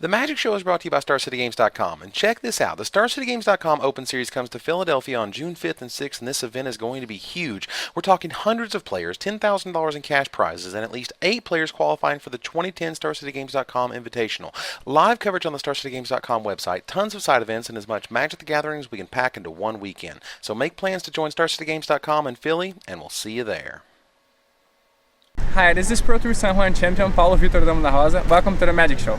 The Magic Show is brought to you by StarCityGames.com, and check this out. The StarCityGames.com Open Series comes to Philadelphia on June 5th and 6th, and this event is going to be huge. We're talking hundreds of players, $10,000 in cash prizes, and at least 8 players qualifying for the 2010 StarCityGames.com Invitational. Live coverage on the StarCityGames.com website, tons of side events, and as much Magic the Gathering as we can pack into one weekend. So make plans to join StarCityGames.com in Philly, and we'll see you there. Hi, this is Pro Tour San Juan champion Paulo Vitor Damo da Rosa. Welcome to the Magic Show.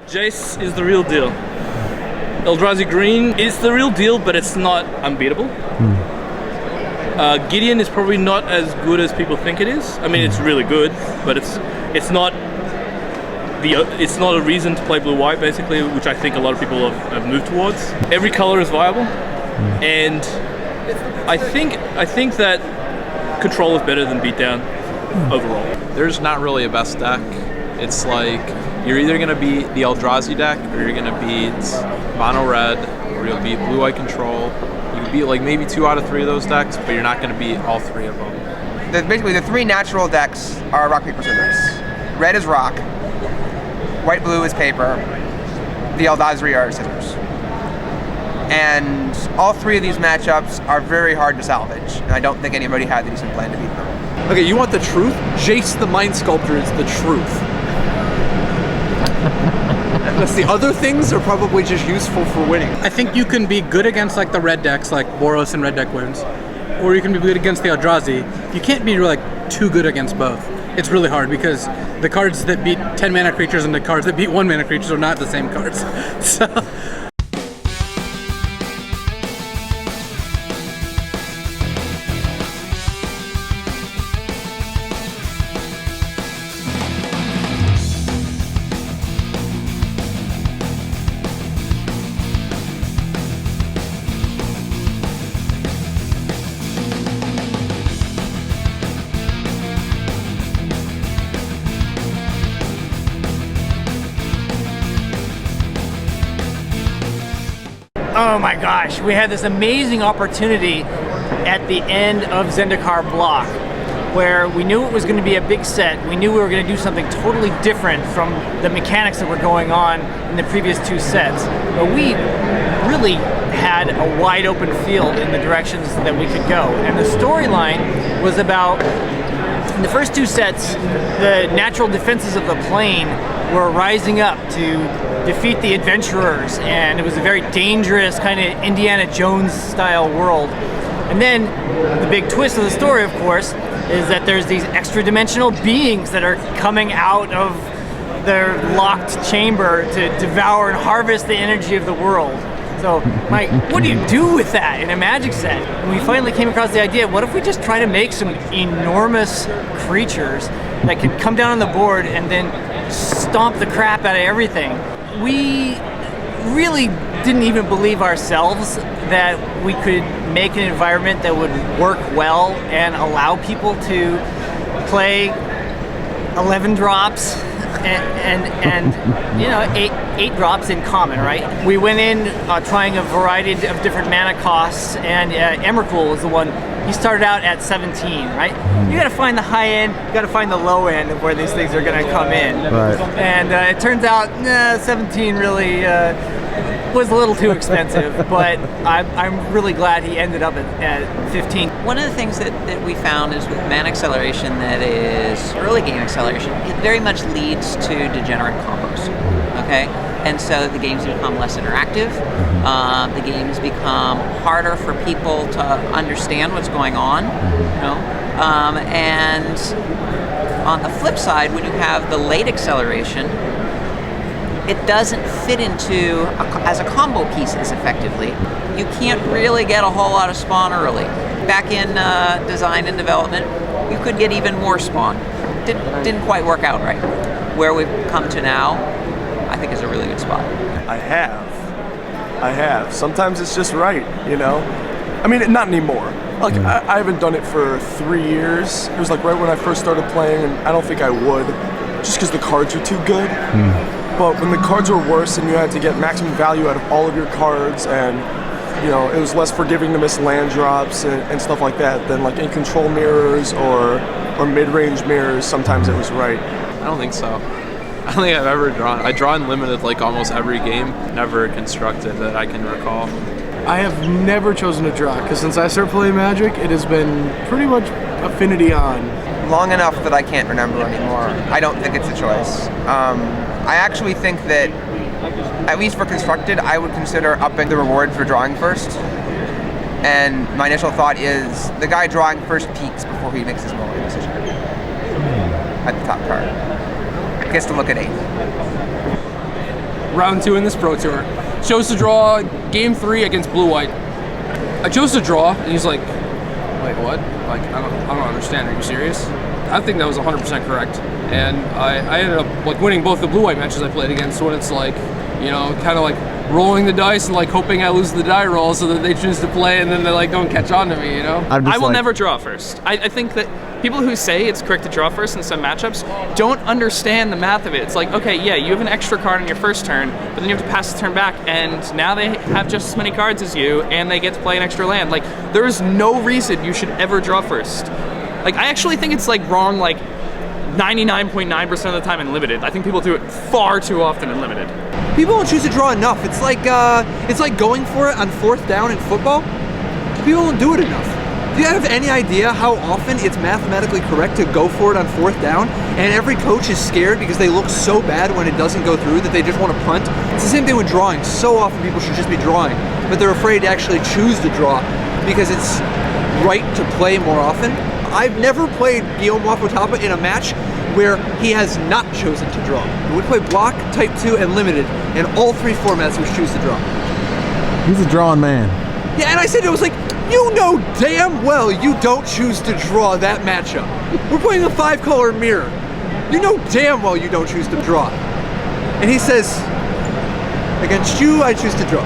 Jace is the real deal. Eldrazi Green is the real deal, but it's not unbeatable. Gideon is probably not as good as people think it is. I mean, it's really good, but it's not a reason to play blue-white, basically, which I think a lot of people have moved towards. Every color is viable, and I think that Control is better than Beatdown overall. There's not really a best deck. It's like you're either going to beat the Eldrazi deck, or you're going to beat Mono Red, or you'll beat Blue White Control. You can beat like maybe 2 out of 3 of those decks, but you're not going to beat all 3 of them. Basically, the 3 natural decks are rock, paper, scissors. Red is rock, white, blue is paper, the Eldrazi are scissors. And all 3 of these matchups are very hard to salvage, and I don't think anybody had the decent plan to beat them. Okay, you want the truth? Jace the Mind Sculptor is the truth. The other things are probably just useful for winning. I think you can be good against like the red decks, like Boros and red deck wins, or you can be good against the Eldrazi. You can't be like too good against both. It's really hard because the cards that beat 10 mana creatures and the cards that beat 1 mana creatures are not the same cards. So. Oh my gosh, we had this amazing opportunity at the end of Zendikar Block where we knew it was going to be a big set. We knew we were going to do something totally different from the mechanics that were going on in the previous 2 sets. But we really had a wide open field in the directions that we could go. And the storyline was about, in the first 2 sets, the natural defenses of the plane were rising up to defeat the adventurers, and it was a very dangerous kind of Indiana Jones style world. And then the big twist of the story, of course, is that there's these extra dimensional beings that are coming out of their locked chamber to devour and harvest the energy of the world. So, Mike, what do you do with that in a Magic set? And we finally came across the idea, what if we just try to make some enormous creatures that can come down on the board and then stomp the crap out of everything? We really didn't even believe ourselves that we could make an environment that would work well and allow people to play 11 drops and you know, eight drops in common, right? We went in trying a variety of different mana costs, and Emrakul was the one. He started out at 17, right? You got to find the high end, you got to find the low end of where these things are going to come in. Right. And it turns out, 17 really was a little too expensive, but I'm really glad he ended up at 15. One of the things that we found is with mana acceleration that is early game acceleration, it very much leads to degenerate combos, okay? And so the games become less interactive, the games become harder for people to understand what's going on, you know? And on the flip side, when you have the late acceleration, it doesn't fit into as a combo piece as effectively. You can't really get a whole lot of spawn early. Back in design and development, you could get even more spawn. Didn't quite work out right. Where we've come to now, I think is a really good spot. I have. Sometimes it's just right, you know? I mean, not anymore. Like, I haven't done it for 3 years. It was like right when I first started playing, and I don't think I would, just because the cards are too good. But when the cards were worse and you had to get maximum value out of all of your cards, and you know, it was less forgiving to miss land drops and stuff like that than like in control mirrors or mid-range mirrors, sometimes it was right. I don't think so. I don't think I've ever drawn. I draw in limited like almost every game, never constructed that I can recall. I have never chosen to draw, because since I started playing Magic, it has been pretty much affinity on. Long enough that I can't remember anymore. I don't think it's a choice. I actually think that, at least for constructed, I would consider upping the reward for drawing first. And my initial thought is the guy drawing first peaks before he makes his mulligan decision at the top card. Gets to look at 8. Round 2 in this Pro Tour. Chose to draw game 3 against blue-white. I chose to draw, and he's like, wait, what? Like, I don't understand. Are you serious? I think that was 100% correct. And I ended up like winning both the blue-white matches I played against, when it's like, you know, kind of like rolling the dice and like hoping I lose the die roll so that they choose to play and then they like don't catch on to me, you know? I will never draw first. I think that people who say it's correct to draw first in some matchups don't understand the math of it. It's like, okay, yeah, you have an extra card on your first turn, but then you have to pass the turn back, and now they have just as many cards as you, and they get to play an extra land. Like, there is no reason you should ever draw first. Like, I actually think it's like wrong, like 99.9% of the time in limited. I think people do it far too often in limited. People don't choose to draw enough. It's like going for it on 4th down in football. People don't do it enough. Do you have any idea how often it's mathematically correct to go for it on 4th down, and every coach is scared because they look so bad when it doesn't go through that they just want to punt? It's the same thing with drawing. So often people should just be drawing, but they're afraid to actually choose to draw because it's right to play more often. I've never played Guillaume Wafotapa in a match where he has not chosen to draw. We play block, type 2, and limited, and all 3 formats we choose to draw. He's a drawing man. Yeah, and I said, it was like, you know damn well you don't choose to draw that matchup. We're playing a 5-color mirror. You know damn well you don't choose to draw. And he says, against you, I choose to draw.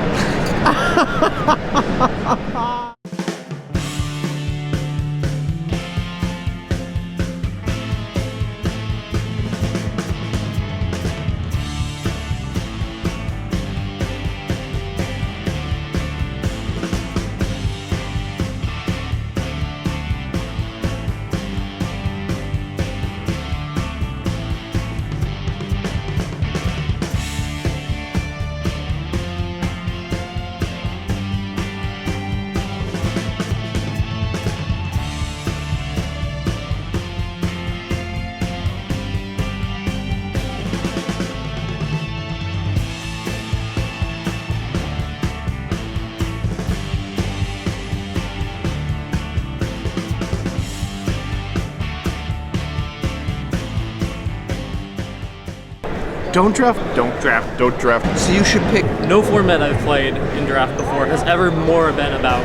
Don't draft. Don't draft. Don't draft. So you should pick. No format I've played in draft before has ever more been about.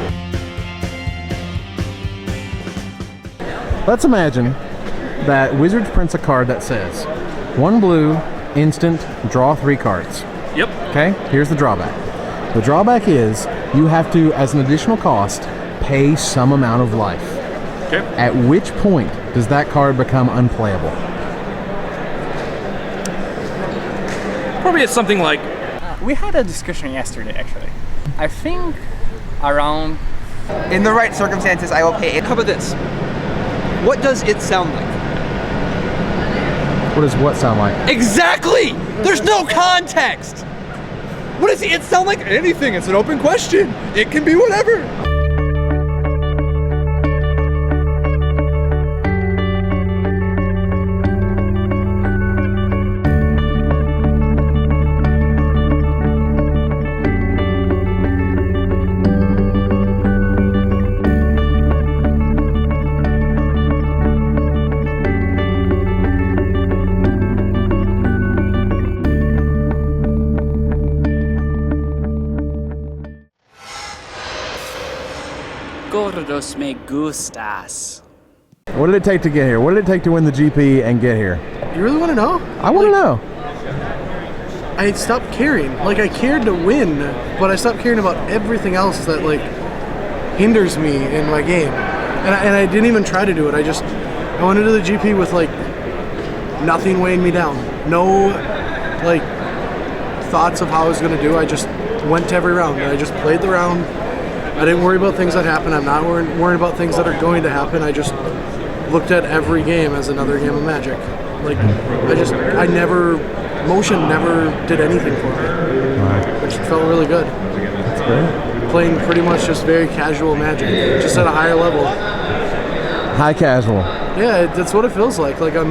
Let's imagine that Wizards prints a card that says 1 blue, instant, draw 3 cards. Yep. Okay, here's the drawback. The drawback is you have to, as an additional cost, pay some amount of life. Okay. At which point does that card become unplayable? Probably it's something like... We had a discussion yesterday, actually. I think around... In the right circumstances, I will pay it. How about this? What does it sound like? What does what sound like? Exactly! There's no context! What does it sound like? Anything. It's an open question. It can be whatever. Gordos me gustas. What did it take to get here? What did it take to win the GP and get here? You really want to know? I want to know. I stopped caring. Like, I cared to win, but I stopped caring about everything else that, like, hinders me in my game. And I didn't even try to do it. I went into the GP with, like, nothing weighing me down. No, like, thoughts of how I was going to do. I just went to every round, and I just played the round. I didn't worry about things that happen. I'm not worried about things that are going to happen. I just looked at every game as another game of Magic. Like, motion never did anything for me. Right. Which felt really good. That's great. Playing pretty much just very casual Magic, just at a higher level. High casual. Yeah, that's what it feels like. Like I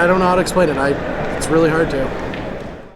don't know how to explain it. It's really hard to.